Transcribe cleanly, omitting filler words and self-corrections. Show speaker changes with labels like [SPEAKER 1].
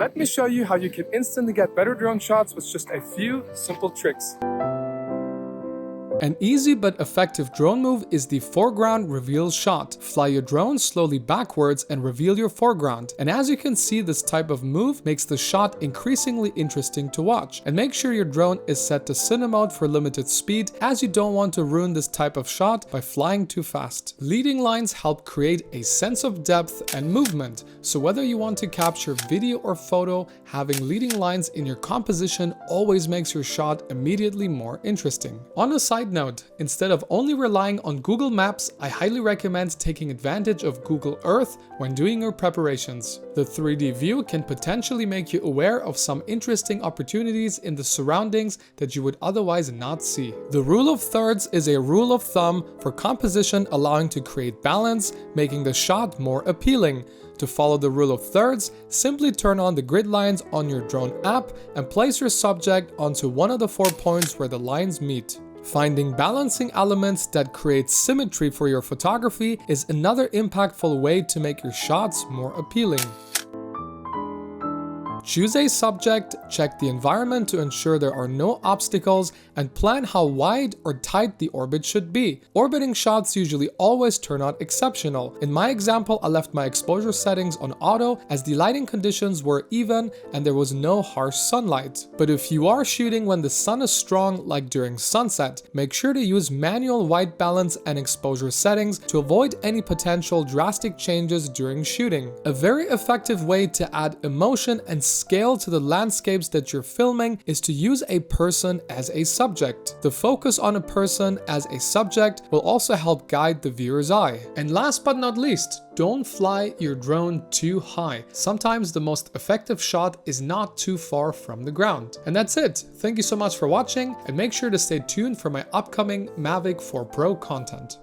[SPEAKER 1] Let me show you how you can instantly get better drone shots with just a few simple tricks.
[SPEAKER 2] An easy but effective drone move is the foreground reveal shot. Fly your drone slowly backwards and reveal your foreground. And as you can see, this type of move makes the shot increasingly interesting to watch. And make sure your drone is set to cine mode for limited speed, as you don't want to ruin this type of shot by flying too fast. Leading lines help create a sense of depth and movement. So whether you want to capture video or photo, having leading lines in your composition always makes your shot immediately more interesting. On a side note, instead of only relying on Google Maps, I highly recommend taking advantage of Google Earth when doing your preparations. The 3D view can potentially make you aware of some interesting opportunities in the surroundings that you would otherwise not see. The rule of thirds is a rule of thumb for composition, allowing to create balance, making the shot more appealing. To follow the rule of thirds, simply turn on the grid lines on your drone app and place your subject onto one of the 4 points where the lines meet. Finding balancing elements that create symmetry for your photography is another impactful way to make your shots more appealing. Choose a subject, check the environment to ensure there are no obstacles, and plan how wide or tight the orbit should be. Orbiting shots usually always turn out exceptional. In my example, I left my exposure settings on auto as the lighting conditions were even and there was no harsh sunlight. But if you are shooting when the sun is strong, like during sunset, make sure to use manual white balance and exposure settings to avoid any potential drastic changes during shooting. A very effective way to add emotion and scale to the landscapes that you're filming is to use a person as a subject. The focus on a person as a subject will also help guide the viewer's eye. And last but not least, don't fly your drone too high. Sometimes the most effective shot is not too far from the ground. And that's it. Thank you so much for watching, and make sure to stay tuned for my upcoming Mavic 4 Pro content.